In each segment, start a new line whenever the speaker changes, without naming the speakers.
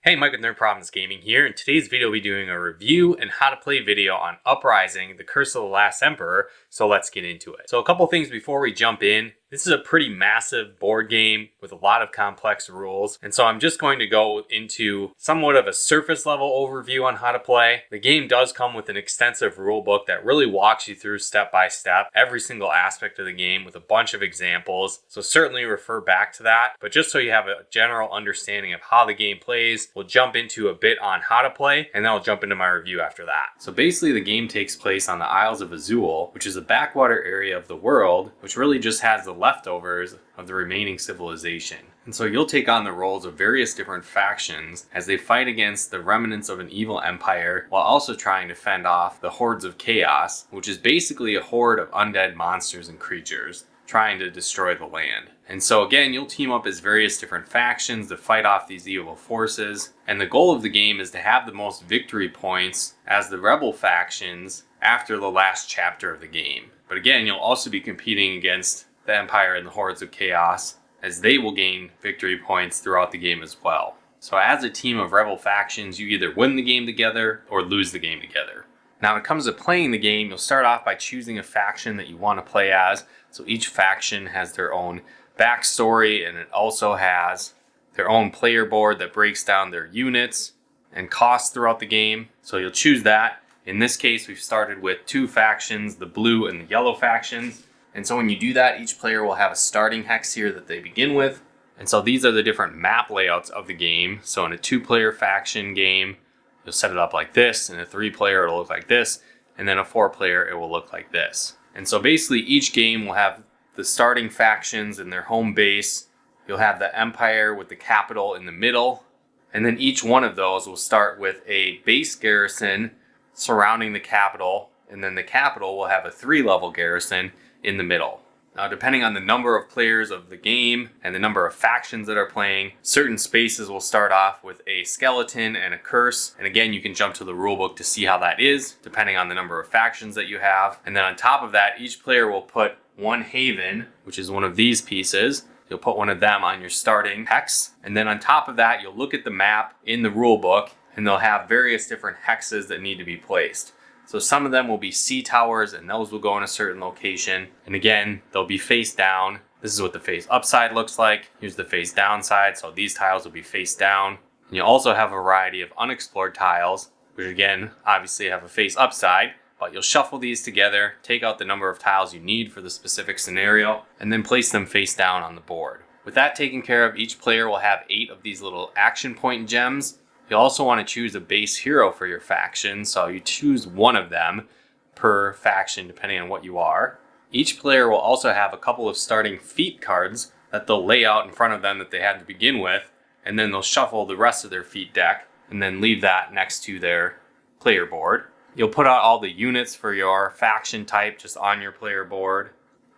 Hey, Mike with Nerd Problems Gaming here. In today's video, we'll be doing a review and how to play video on Uprising, the Curse of the Last Emperor, so let's get into it. So a couple things before we jump in. This is a pretty massive board game with a lot of complex rules, and so I'm just going to go into somewhat of a surface level overview on how to play. The game does come with an extensive rule book that really walks you through step by step every single aspect of the game with a bunch of examples, so certainly refer back to that. But just so you have a general understanding of how the game plays, we'll jump into a bit on how to play, and then I'll jump into my review after that. So basically the game takes place on the Isles of Azul, which is a backwater area of the world, which really just has the leftovers of the remaining civilization. And so you'll take on the roles of various different factions as they fight against the remnants of an evil empire while also trying to fend off the hordes of chaos, which is basically a horde of undead monsters and creatures trying to destroy the land. And so again, you'll team up as various different factions to fight off these evil forces. And the goal of the game is to have the most victory points as the rebel factions after the last chapter of the game. But again, you'll also be competing against the Empire and the Hordes of Chaos, as they will gain victory points throughout the game as well. So as a team of rebel factions, you either win the game together or lose the game together. Now when it comes to playing the game, you'll start off by choosing a faction that you want to play as. So each faction has their own backstory, and it also has their own player board that breaks down their units and costs throughout the game. So you'll choose that. In this case, we've started with two factions, the blue and the yellow factions. And so when you do that, each player will have a starting hex here that they begin with. And so these are the different map layouts of the game. So in a 2-player faction game, you'll set it up like this. In a 3-player, it'll look like this. And then a 4-player, it will look like this. And so basically each game will have the starting factions in their home base. You'll have the empire with the capital in the middle. And then each one of those will start with a base garrison surrounding the capital. And then the capital will have a 3-level garrison in the middle. Now, depending on the number of players of the game and the number of factions that are playing, certain spaces will start off with a skeleton and a curse. And again, you can jump to the rulebook to see how that is, depending on the number of factions that you have. And then on top of that, each player will put one haven, which is one of these pieces. You'll put one of them on your starting hex. And then on top of that, you'll look at the map in the rulebook, and they'll have various different hexes that need to be placed. So some of them will be sea towers, and those will go in a certain location. And again, they'll be face down. This is what the face upside looks like. Here's the face down side. So these tiles will be face down. And you also have a variety of unexplored tiles, which again, obviously have a face upside. But you'll shuffle these together, take out the number of tiles you need for the specific scenario, and then place them face down on the board. With that taken care of, each player will have 8 of these little action point gems. You also want to choose a base hero for your faction, so you choose one of them per faction depending on what you are. Each player will also have a couple of starting feat cards that they'll lay out in front of them that they had to begin with, and then they'll shuffle the rest of their feat deck and then leave that next to their player board. You'll put out all the units for your faction type just on your player board.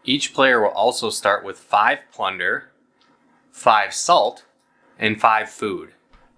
Each player will also start with 5 plunder, 5 salt, and 5 food.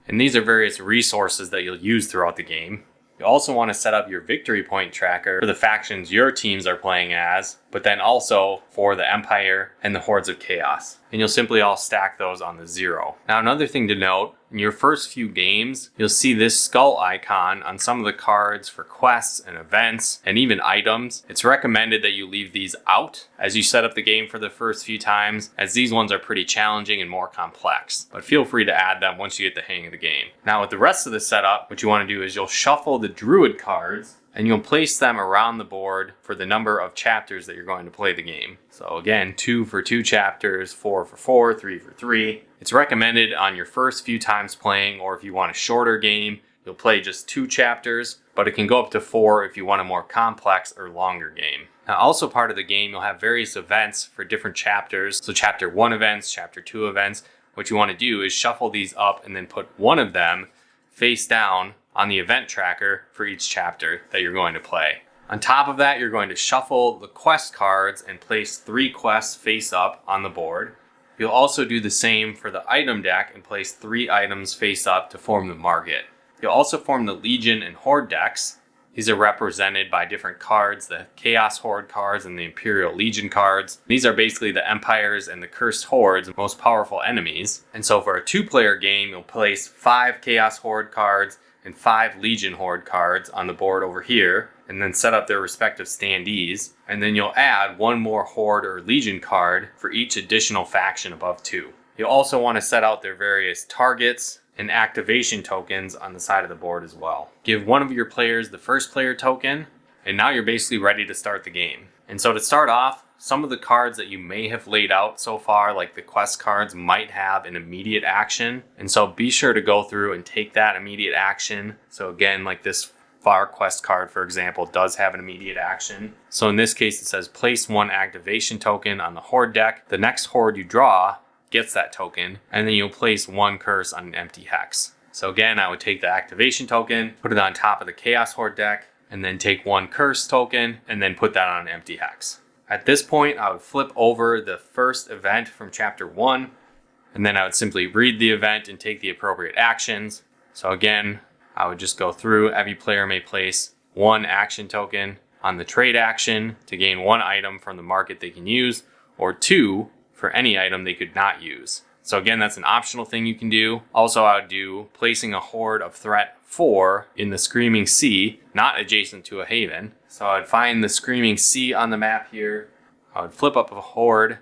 And these are various resources that you'll use throughout the game. You also want to set up your victory point tracker for the factions your teams are playing as, but then also for the Empire and the Hordes of Chaos. And you'll simply all stack those on the 0. Now another thing to note, in your first few games, you'll see this skull icon on some of the cards for quests and events and even items. It's recommended that you leave these out as you set up the game for the first few times, as these ones are pretty challenging and more complex. But feel free to add them once you get the hang of the game. Now with the rest of the setup, what you want to do is you'll shuffle the druid cards and you'll place them around the board for the number of chapters that you're going to play the game. So again, 2 for 2 chapters, 4 for 4, 3 for 3. It's recommended on your first few times playing, or if you want a shorter game, you'll play just 2 chapters, but it can go up to 4 if you want a more complex or longer game. Now also part of the game, you'll have various events for different chapters. So chapter 1 events, chapter 2 events. What you want to do is shuffle these up and then put one of them face down on the event tracker for each chapter that you're going to play. On top of that, you're going to shuffle the quest cards and place 3 quests face up on the board. You'll also do the same for the item deck and place 3 items face up to form the market. You'll also form the Legion and Horde decks. These are represented by different cards, the Chaos Horde cards and the Imperial Legion cards. These are basically the Empires and the Cursed Horde's most powerful enemies. And so for a 2-player game, you'll place 5 Chaos Horde cards and 5 Legion Horde cards on the board over here, and then set up their respective standees. And then you'll add 1 more Horde or Legion card for each additional faction above 2. You'll also want to set out their various targets and activation tokens on the side of the board as well. Give one of your players the first player token, and now you're basically ready to start the game. And so to start off, some of the cards that you may have laid out so far, like the quest cards, might have an immediate action. And so be sure to go through and take that immediate action. So again, like this Far Quest card, for example, does have an immediate action. So in this case, it says place 1 activation token on the Horde deck. The next Horde you draw gets that token, and then you'll place 1 curse on an empty hex. So again, I would take the activation token, put it on top of the Chaos Horde deck, and then take 1 curse token, and then put that on an empty hex. At this point, I would flip over the first event from chapter 1, and then I would simply read the event and take the appropriate actions. So again, I would just go through. Every player may place 1 action token on the trade action to gain 1 item from the market they can use, or 2 for any item they could not use. So again, that's an optional thing you can do. Also, I would do placing a Horde of threat 4 in the Screaming Sea, not adjacent to a haven. So I'd find the Screaming Sea on the map here. I would flip up a Horde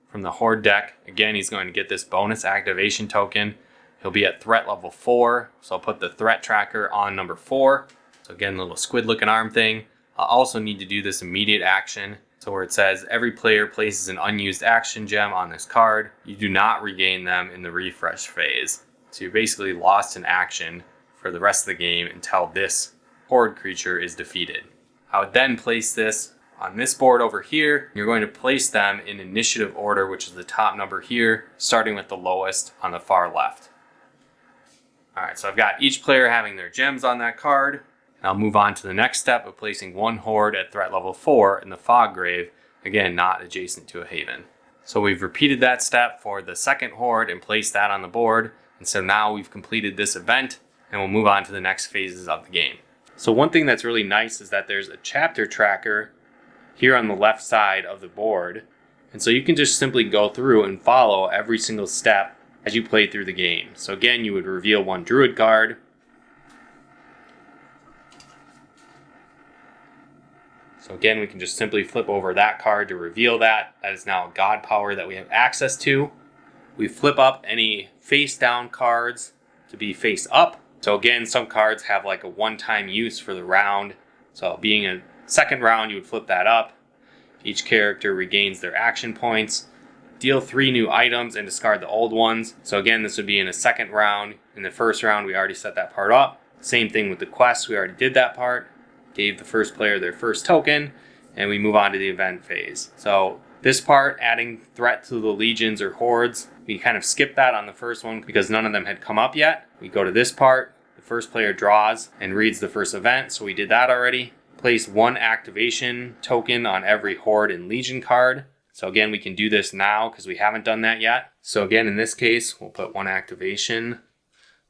from the Horde deck. Again, he's going to get this bonus activation token. He'll be at threat level 4, so I'll put the threat tracker on number 4. So again, the little squid looking arm thing. I'll also need to do this immediate action. So where it says every player places an unused action gem on this card, you do not regain them in the refresh phase. So you're basically lost in action for the rest of the game until this Horde creature is defeated. I would then place this on this board over here. You're going to place them in initiative order, which is the top number here, starting with the lowest on the far left. Alright, so I've got each player having their gems on that card. I'll move on to the next step of placing 1 Horde at threat level 4 in the Fog Grave, again not adjacent to a haven. So we've repeated that step for the second Horde and placed that on the board, and so now we've completed this event, and we'll move on to the next phases of the game. So one thing that's really nice is that there's a chapter tracker here on the left side of the board, and so you can just simply go through and follow every single step as you play through the game. So again, you would reveal 1 Druid card. So again, we can just simply flip over that card to reveal that. That is now a god power that we have access to. We flip up any face down cards to be face up. So again, some cards have like a one-time use for the round. So being a second round, you would flip that up. Each character regains their action points. Deal 3 new items and discard the old ones. So again, this would be in a second round. In the first round, we already set that part up. Same thing with the quest, we already did that part. Gave the first player their first token, and we move on to the event phase. So this part, adding threat to the legions or hordes, we kind of skipped that on the first one because none of them had come up yet. We go to this part, the first player draws and reads the first event, so we did that already. Place 1 activation token on every horde and legion card. So again, we can do this now because we haven't done that yet. So again, in this case, we'll put 1 activation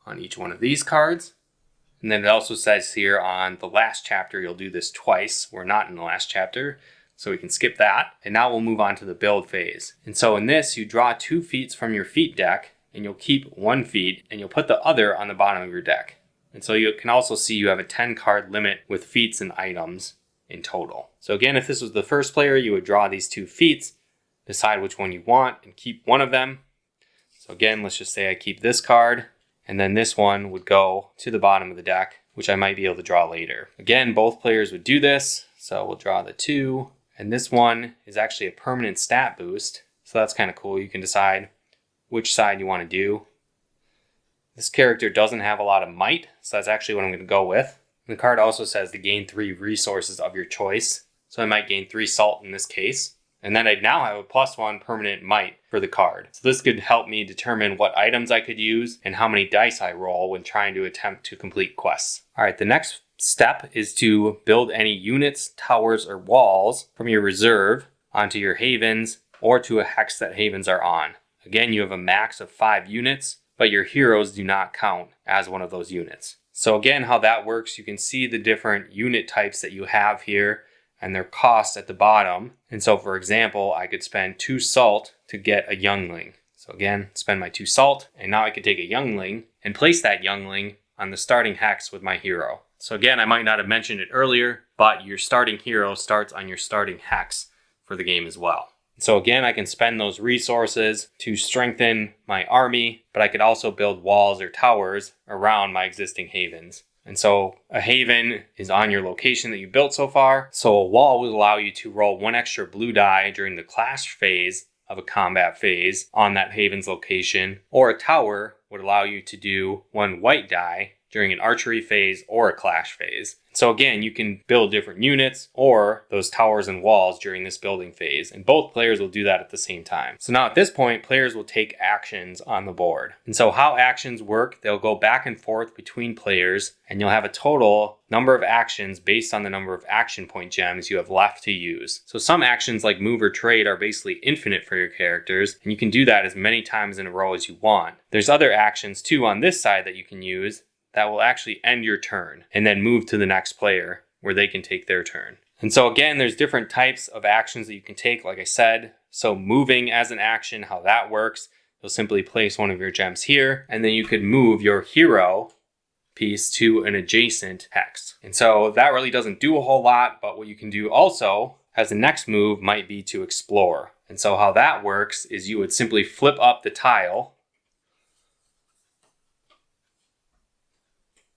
on each one of these cards. And then it also says here on the last chapter, you'll do this twice. We're not in the last chapter, so we can skip that. And now we'll move on to the build phase. And so in this, you draw 2 feats from your feat deck, and you'll keep 1 feat, and you'll put the other on the bottom of your deck. And so you can also see you have a 10 card limit with feats and items in total. So again, if this was the first player, you would draw these 2 feats, decide which one you want, and keep one of them. So again, let's just say I keep this card. And then this one would go to the bottom of the deck, which I might be able to draw later. Again, both players would do this. So we'll draw the 2. And this one is actually a permanent stat boost. So that's kind of cool. You can decide which side you want to do. This character doesn't have a lot of might, so that's actually what I'm going to go with. The card also says to gain 3 resources of your choice. So I might gain 3 salt in this case. And then I'd now have a +1 permanent might for the card. So this could help me determine what items I could use and how many dice I roll when trying to attempt to complete quests. Alright, the next step is to build any units, towers, or walls from your reserve onto your havens or to a hex that havens are on. Again, you have a max of 5 units, but your heroes do not count as one of those units. So again, how that works, you can see the different unit types that you have here and their cost at the bottom. And so for example, I could spend 2 salt to get a youngling. So again, spend my 2 salt, and now I could take a youngling and place that youngling on the starting hex with my hero. So again, I might not have mentioned it earlier, but your starting hero starts on your starting hex for the game as well. So again, I can spend those resources to strengthen my army, but I could also build walls or towers around my existing havens. And so a haven is on your location that you built so far. So a wall will allow you to roll 1 extra blue die during the clash phase of a combat phase on that haven's location, or a tower would allow you to do 1 white die during an archery phase or a clash phase. So again, you can build different units or those towers and walls during this building phase, and both players will do that at the same time. So now at this point, players will take actions on the board. And so how actions work, they'll go back and forth between players, and you'll have a total number of actions based on the number of action point gems you have left to use. So some actions like move or trade are basically infinite for your characters, and you can do that as many times in a row as you want. There's other actions too on this side that you can use that will actually end your turn and then move to the next player where they can take their turn. And so again, there's different types of actions that you can take, like I said. So moving as an action, how that works, you'll simply place one of your gems here, and then you could move your hero piece to an adjacent hex. And so that really doesn't do a whole lot, but what you can do also as the next move might be to explore. And so how that works is you would simply flip up the tile,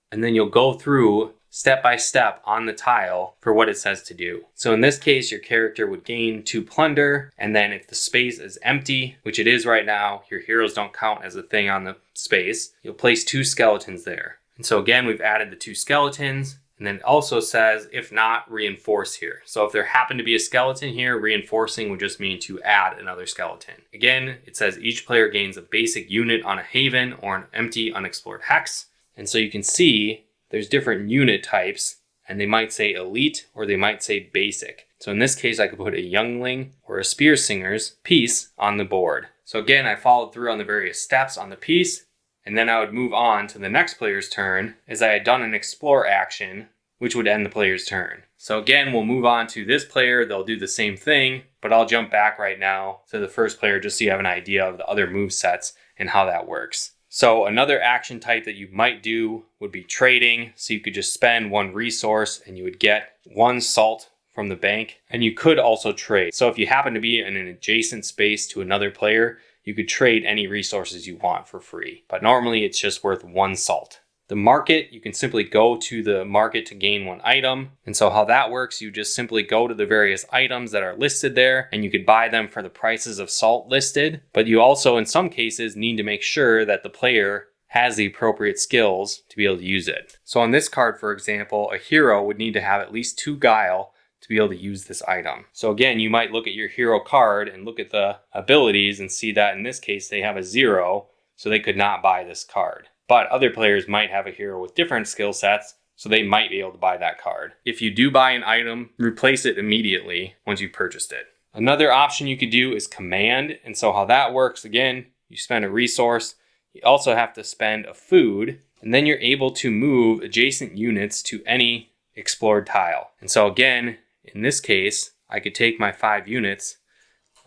and then you'll go through step by step on the tile for what it says to do. So in this case, your character would gain 2 plunder, and then if the space is empty, which it is right now, your heroes don't count as a thing on the space, you'll place 2 skeletons there. And so again, we've added the 2 skeletons, and then it also says, if not, reinforce here. So if there happened to be a skeleton here, reinforcing would just mean to add another skeleton. Again, it says each player gains a basic unit on a haven or an empty unexplored hex. And so you can see there's different unit types, and they might say elite or they might say basic. So in this case, I could put a youngling or a spear singer's piece on the board. So again, I followed through on the various steps on the piece, and then I would move on to the next player's turn as I had done an explore action, which would end the player's turn. So again, we'll move on to this player. They'll do the same thing, but I'll jump back right now to the first player just so you have an idea of the other move sets and how that works. So another action type that you might do would be trading. So you could just spend 1 resource and you would get 1 salt from the bank, and you could also trade. So if you happen to be in an adjacent space to another player, you could trade any resources you want for free. But normally it's just worth 1 salt. The market, you can simply go to the market to gain 1 item. And so how that works, you just simply go to the various items that are listed there, and you could buy them for the prices of salt listed. But you also, in some cases, need to make sure that the player has the appropriate skills to be able to use it. So on this card, for example, a hero would need to have at least 2 guile to be able to use this item. So again, you might look at your hero card and look at the abilities and see that in this case, they have a 0, so they could not buy this card. But other players might have a hero with different skill sets, so they might be able to buy that card. If you do buy an item, replace it immediately once you've purchased it. Another option you could do is command. And so how that works, again, you spend a resource, you also have to spend a food, and then you're able to move adjacent units to any explored tile. And so again, in this case, I could take my 5 units.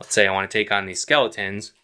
Let's say I want to take on these skeletons.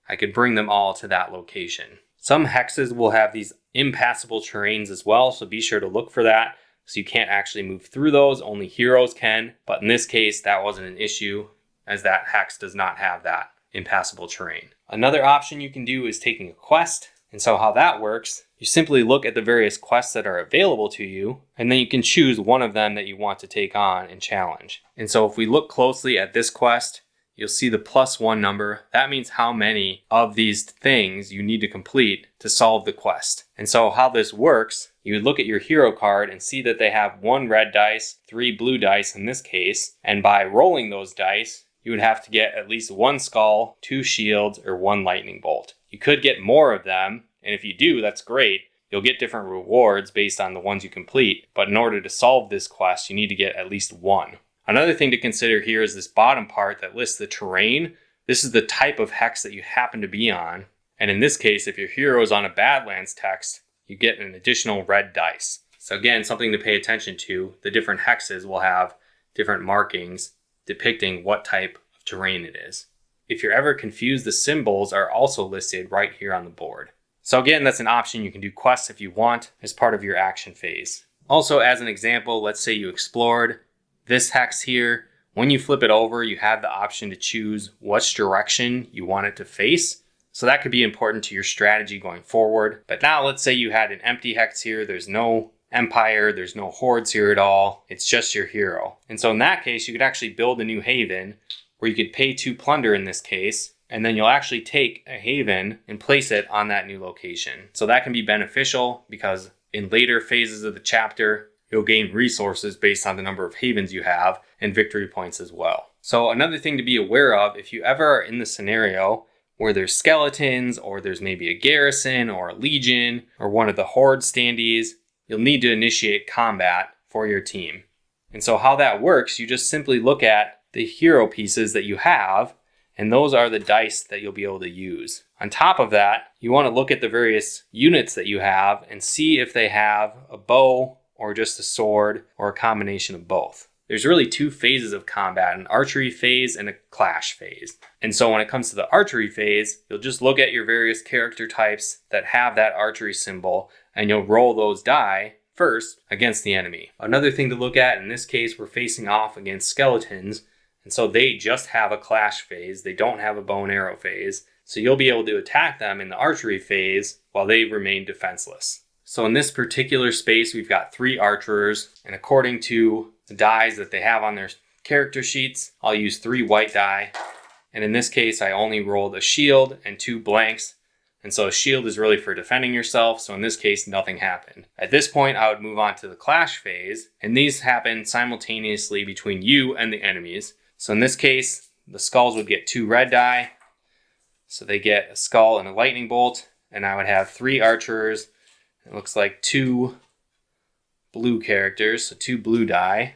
I could bring them all to that location. Some hexes will have these impassable terrains as well, so be sure to look for that. So you can't actually move through those, only heroes can. But in this case, that wasn't an issue, as that hex does not have that impassable terrain. Another option you can do is taking a quest. And so how that works, you simply look at the various quests that are available to you, and then you can choose one of them that you want to take on and challenge. And so if we look closely at this quest, you'll see the +1 number. That means how many of these things you need to complete to solve the quest. And so how this works, you would look at your hero card and see that they have 1 red dice, 3 blue dice in this case. And by rolling those dice, you would have to get at least 1 skull, 2 shields, or 1 lightning bolt. You could get more of them, and if you do, that's great. You'll get different rewards based on the ones you complete. But in order to solve this quest, you need to get at least 1. Another thing to consider here is this bottom part that lists the terrain. This is the type of hex that you happen to be on. And in this case, if your hero is on a Badlands text, you get an additional red dice. So again, something to pay attention to. The different hexes will have different markings depicting what type of terrain it is. If you're ever confused, the symbols are also listed right here on the board. So again, that's an option. You can do quests if you want as part of your action phase. Also, as an example, let's say you explored this hex here. When you flip it over, you have the option to choose which direction you want it to face. So that could be important to your strategy going forward. But now let's say you had an empty hex here. There's no empire, there's no hordes here at all. It's just your hero. And so in that case, you could actually build a new haven where you could pay 2 plunder in this case, and then you'll actually take a haven and place it on that new location. So that can be beneficial because in later phases of the chapter, you'll gain resources based on the number of havens you have and victory points as well. So another thing to be aware of, if you ever are in the scenario where there's skeletons or there's maybe a garrison or a legion or one of the horde standees, you'll need to initiate combat for your team. And so how that works, you just simply look at the hero pieces that you have, and those are the dice that you'll be able to use. On top of that, you want to look at the various units that you have and see if they have a bow or just a sword or a combination of both. There's really 2 phases of combat, an archery phase and a clash phase. And so when it comes to the archery phase, you'll just look at your various character types that have that archery symbol, and you'll roll those die first against the enemy. Another thing to look at, in this case, we're facing off against skeletons, and so they just have a clash phase. They don't have a bow and arrow phase. So you'll be able to attack them in the archery phase while they remain defenseless. So in this particular space, we've got 3 archers, and according to the dies that they have on their character sheets, I'll use 3 white die. And in this case, I only rolled a shield and 2 blanks. And so a shield is really for defending yourself. So in this case, nothing happened. At this point, I would move on to the clash phase. And these happen simultaneously between you and the enemies. So in this case, the skulls would get 2 red die. So they get a skull and a lightning bolt. And I would have 3 archers. It looks like 2 blue characters, so 2 blue die.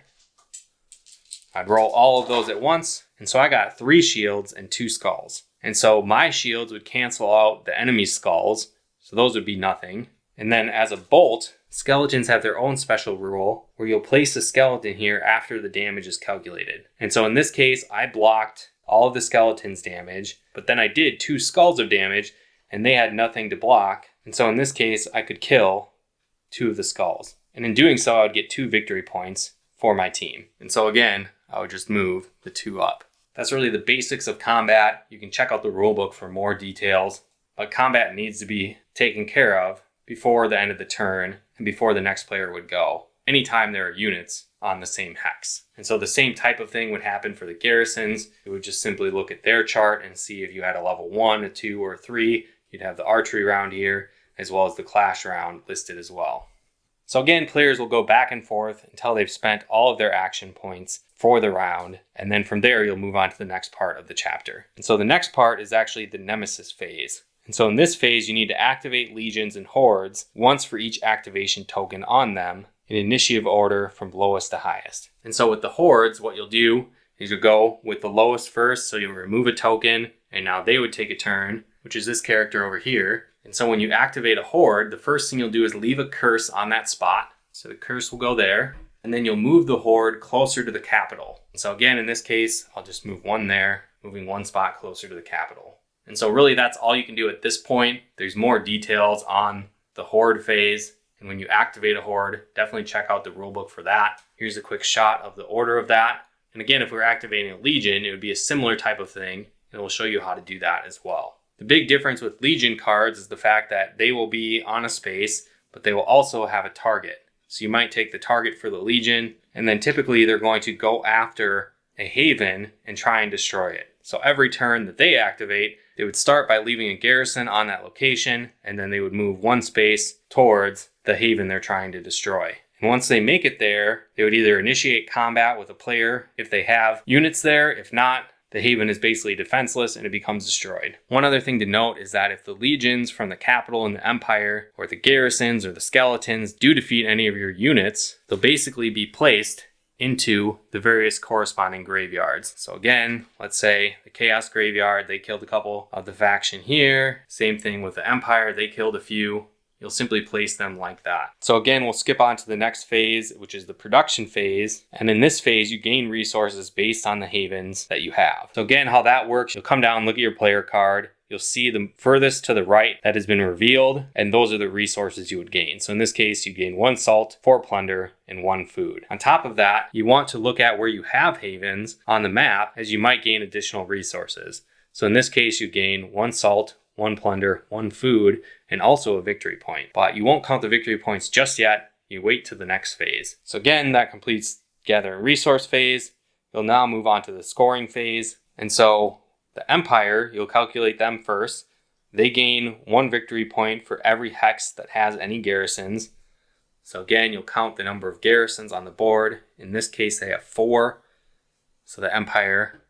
I'd roll all of those at once. And so I got 3 shields and 2 skulls. And so my shields would cancel out the enemy's skulls. So those would be nothing. And then as a bolt, skeletons have their own special rule where you'll place a skeleton here after the damage is calculated. And so in this case, I blocked all of the skeleton's damage, but then I did 2 skulls of damage and they had nothing to block. And so in this case, I could kill 2 of the skulls. And in doing so, I would get 2 victory points for my team. And so again, I would just move the 2 up. That's really the basics of combat. You can check out the rulebook for more details, but combat needs to be taken care of before the end of the turn and before the next player would go, anytime there are units on the same hex. And so the same type of thing would happen for the garrisons. You would just simply look at their chart and see if you had a level 1, a 2, or a 3. You'd have the archery round here, as well as the clash round listed as well. So again, players will go back and forth until they've spent all of their action points for the round, and then from there you'll move on to the next part of the chapter. And so the next part is actually the Nemesis Phase. And so in this phase, you need to activate legions and hordes once for each activation token on them in initiative order from lowest to highest. And so with the hordes, what you'll do is you'll go with the lowest first, so you'll remove a token, and now they would take a turn, which is this character over here. And so when you activate a horde, the first thing you'll do is leave a curse on that spot. So the curse will go there. And then you'll move the horde closer to the capital. And so again, in this case, I'll just move 1 there, moving 1 spot closer to the capital. And so really that's all you can do at this point. There's more details on the horde phase. And when you activate a horde, definitely check out the rulebook for that. Here's a quick shot of the order of that. And again, if we're activating a legion, it would be a similar type of thing. And we'll show you how to do that as well. The big difference with legion cards is the fact that they will be on a space, but they will also have a target. So you might take the target for the legion, and then typically they're going to go after a haven and try and destroy it. So every turn that they activate, they would start by leaving a garrison on that location, and then they would move 1 space towards the haven they're trying to destroy. And once they make it there, they would either initiate combat with a player if they have units there. If not, the haven is basically defenseless and it becomes destroyed. One other thing to note is that if the legions from the capital and the empire, or the garrisons or the skeletons do defeat any of your units, they'll basically be placed into the various corresponding graveyards. So again, let's say the Chaos Graveyard, they killed a couple of the faction here. Same thing with the Empire, they killed a few. You'll simply place them like that. So again, we'll skip on to the next phase, which is the production phase. And in this phase, you gain resources based on the havens that you have. So again, how that works, you'll come down, look at your player card. You'll see the furthest to the right that has been revealed, and those are the resources you would gain. So in this case, you gain 1 salt, 4 plunder, and 1 food. On top of that, you want to look at where you have havens on the map, as you might gain additional resources. So in this case, you gain 1 salt, 1 plunder, 1 food, and also a victory point. But you won't count the victory points just yet. You wait to the next phase. So again, that completes gather and resource phase. You'll now move on to the scoring phase. And so the Empire, you'll calculate them first. They gain 1 victory point for every hex that has any garrisons. So again, you'll count the number of garrisons on the board. In this case, they have 4. So the Empire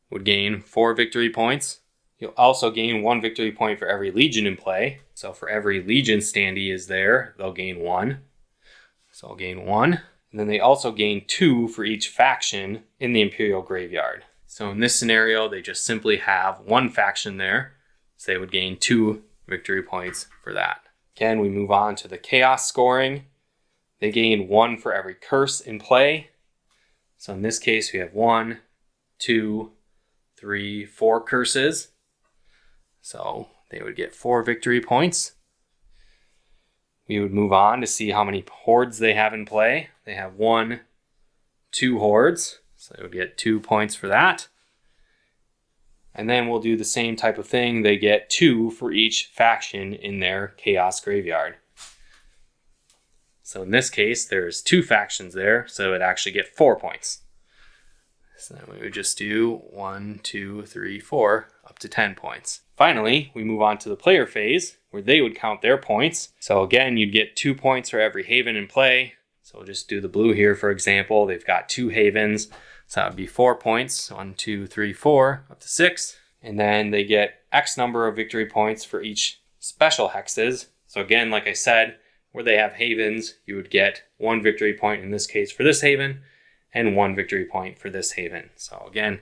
would gain 4 victory points. You'll also gain 1 victory point for every legion in play. So for every legion standee is there, they'll gain 1. So I'll gain 1. And then they also gain 2 for each faction in the Imperial Graveyard. So in this scenario, they just simply have 1 faction there. So they would gain 2 victory points for that. Again, we move on to the Chaos scoring. They gain 1 for every curse in play. So in this case, we have 1, 2, 3, 4 curses. So they would get 4 victory points. We would move on to see how many hordes they have in play. They have 1, 2 hordes. So they would get 2 points for that. And then we'll do the same type of thing. They get 2 for each faction in their Chaos Graveyard. So in this case, there's 2 factions there, so it would actually get 4 points. So then we would just do 1, 2, 3, 4, up to 10 points. Finally, we move on to the player phase, where they would count their points. So again, you'd get 2 points for every haven in play. So we'll just do the blue here, for example. They've got 2 havens, so that would be 4 points. 1, 2, 3, 4, up to 6. And then they get X number of victory points for each special hexes. So again, like I said, where they have havens, you would get 1 victory point in this case for this haven, and 1 victory point for this haven. So again,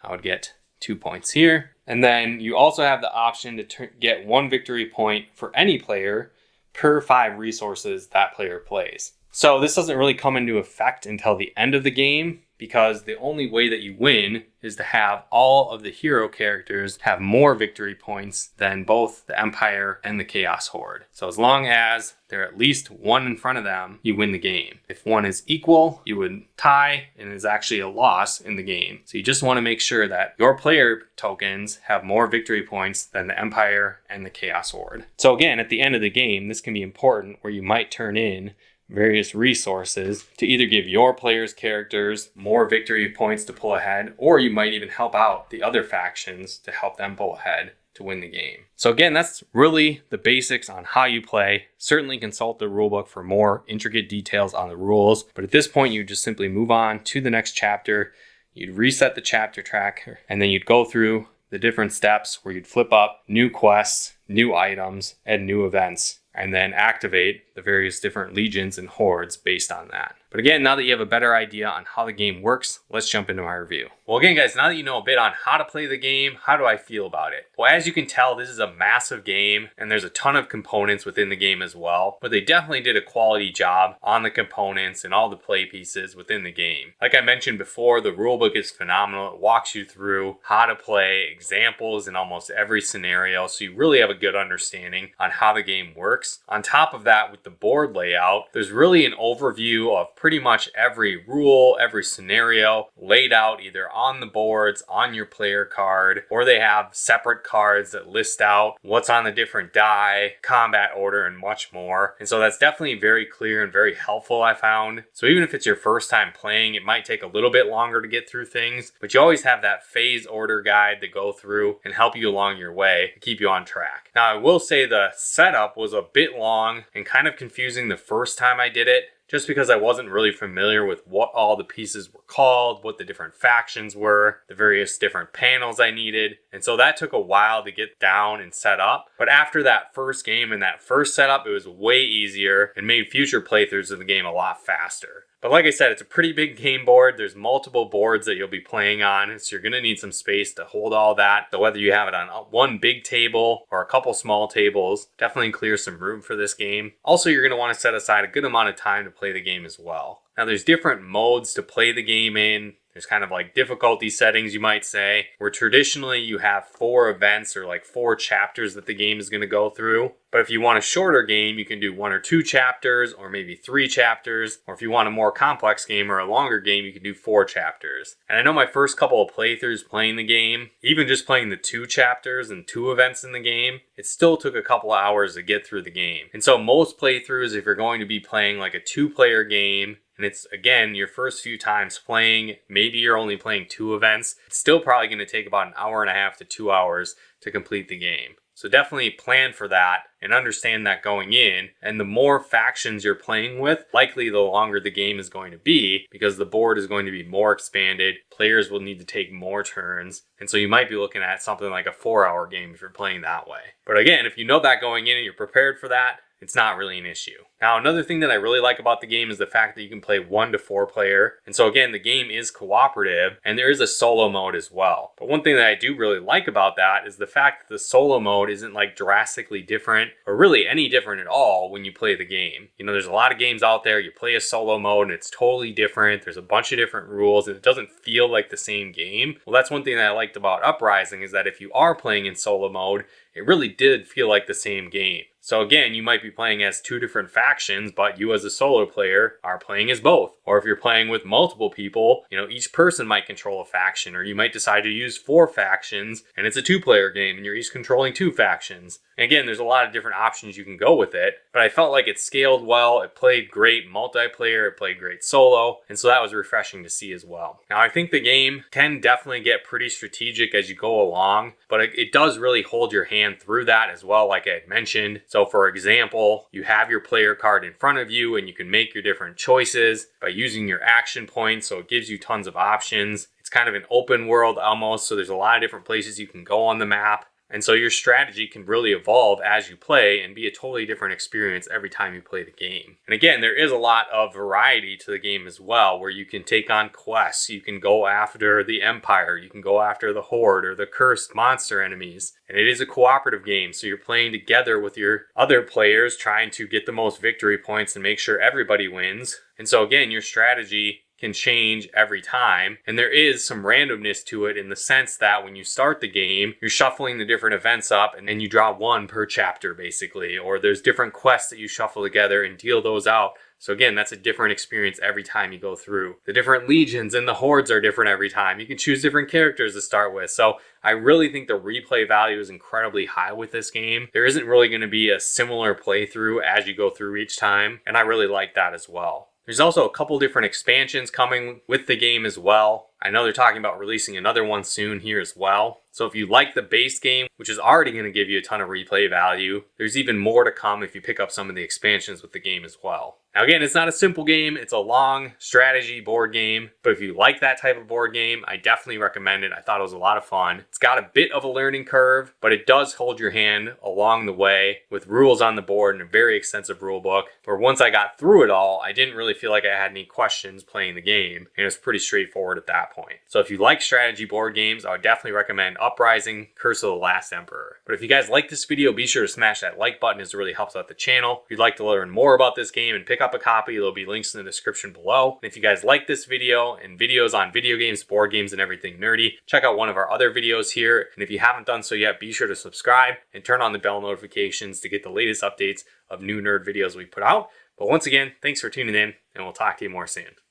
I would get 2 points here. And then you also have the option to get 1 victory point for any player per 5 resources that player plays. So this doesn't really come into effect until the end of the game, because the only way that you win is to have all of the hero characters have more victory points than both the Empire and the Chaos Horde. So as long as they're at least 1 in front of them, you win the game. If 1 is equal, you would tie, and is actually a loss in the game. So you just want to make sure that your player tokens have more victory points than the Empire and the Chaos Horde. So again, at the end of the game, this can be important, where you might turn in various resources to either give your players' characters more victory points to pull ahead, or you might even help out the other factions to help them pull ahead to win the game. So again, that's really the basics on how you play. Certainly consult the rulebook for more intricate details on the rules, but at this point you just simply move on to the next chapter. You'd reset the chapter tracker, and then you'd go through the different steps where you'd flip up new quests, new items, and new events, and then activate the various different legions and hordes based on that. But again, now that you have a better idea on how the game works, let's jump into my review. Well, again, guys, now that you know a bit on how to play the game, how do I feel about it? Well, as you can tell, this is a massive game, and there's a ton of components within the game as well, but they definitely did a quality job on the components and all the play pieces within the game. Like I mentioned before, the rulebook is phenomenal. It walks you through how to play, examples in almost every scenario, so you really have a good understanding on how the game works. On top of that, with the board layout, there's really an overview of pretty much every rule, every scenario laid out either on the boards, on your player card, or they have separate cards that list out what's on the different die, combat order, and much more. And so that's definitely very clear and very helpful, I found. So even if it's your first time playing, it might take a little bit longer to get through things, but you always have that phase order guide to go through and help you along your way to keep you on track. Now, I will say the setup was a bit long and kind of confusing the first time I did it. just because I wasn't really familiar with what all the pieces were called, what the different factions were, the various different panels I needed. And so that took a while to get down and set up. But after that first game and that first setup, it was way easier and made future playthroughs of the game a lot faster. But like I said, it's a pretty big game board. There's multiple boards that you'll be playing on, so you're going to need some space to hold all that. So whether you have it on one big table or a couple small tables, definitely clears some room for this game. Also, you're going to want to set aside a good amount of time to play the game as well. Now, there's different modes to play the game in. There's kind of like difficulty settings, you might say, where traditionally you have 4 events or like 4 chapters that the game is going to go through. But if you want a shorter game, you can do 1 or 2 chapters or maybe 3 chapters. Or if you want a more complex game or a longer game, you can do 4 chapters. And I know my first couple of playthroughs playing the game, even just playing the 2 chapters and 2 events in the game, it still took a couple of hours to get through the game. And so most playthroughs, if you're going to be playing like a 2-player game, and it's, again, your first few times playing, maybe you're only playing 2 events, it's still probably going to take about 1.5 hours to 2 hours to complete the game. So definitely plan for that and understand that going in. And the more factions you're playing with, likely the longer the game is going to be, because the board is going to be more expanded. Players will need to take more turns. And so you might be looking at something like a 4-hour game if you're playing that way. But again, if you know that going in and you're prepared for that, it's not really an issue. Now, another thing that I really like about the game is the fact that you can play 1 to 4 player. And so again, the game is cooperative and there is a solo mode as well. But one thing that I do really like about that is the fact that the solo mode isn't like drastically different or really any different at all when you play the game. You know, there's a lot of games out there, you play a solo mode and it's totally different. There's a bunch of different rules and it doesn't feel like the same game. Well, that's one thing that I liked about Uprising is that if you are playing in solo mode, it really did feel like the same game. So again, you might be playing as 2 different factions, but you as a solo player are playing as both. Or if you're playing with multiple people, you know, each person might control a faction, or you might decide to use 4 factions and it's a 2-player game and you're each controlling 2 factions. And again, there's a lot of different options you can go with it, but I felt like it scaled well. It played great multiplayer, it played great solo, and so that was refreshing to see as well. Now, I think the game can definitely get pretty strategic as you go along, but it does really hold your hand through that as well, like I had mentioned. So for example, you have your player card in front of you and you can make your different choices by using your action points, so it gives you tons of options. It's kind of an open world almost, so there's a lot of different places you can go on the map. And so your strategy can really evolve as you play and be a totally different experience every time you play the game. And again, there is a lot of variety to the game as well, where you can take on quests, you can go after the Empire, you can go after the Horde or the cursed monster enemies. And it is a cooperative game, so you're playing together with your other players, trying to get the most victory points and make sure everybody wins. And so again, your strategy can change every time, and there is some randomness to it in the sense that when you start the game, you're shuffling the different events up and you draw 1 per chapter basically, or there's different quests that you shuffle together and deal those out. So again, that's a different experience every time you go through. The different legions and the hordes are different every time. You can choose different characters to start with. So I really think the replay value is incredibly high with this game. There isn't really going to be a similar playthrough as you go through each time, and I really like that as well. There's also a couple different expansions coming with the game as well. I know they're talking about releasing another one soon here as well. So if you like the base game, which is already going to give you a ton of replay value, there's even more to come if you pick up some of the expansions with the game as well. Now again, it's not a simple game, it's a long strategy board game, but if you like that type of board game, I definitely recommend it. I thought it was a lot of fun. It's got a bit of a learning curve, but it does hold your hand along the way with rules on the board and a very extensive rule book, where once I got through it all, I didn't really feel like I had any questions playing the game, and it was pretty straightforward at that point. So if you like strategy board games, I would definitely recommend Uprising, Curse of the Last Emperor. But if you guys like this video, be sure to smash that like button as it really helps out the channel. If you'd like to learn more about this game and pick up a copy, there'll be links in the description below. And if you guys like this video and videos on video games, board games, and everything nerdy, check out one of our other videos here. And if you haven't done so yet, be sure to subscribe and turn on the bell notifications to get the latest updates of new nerd videos we put out. But once again, thanks for tuning in, and we'll talk to you more soon.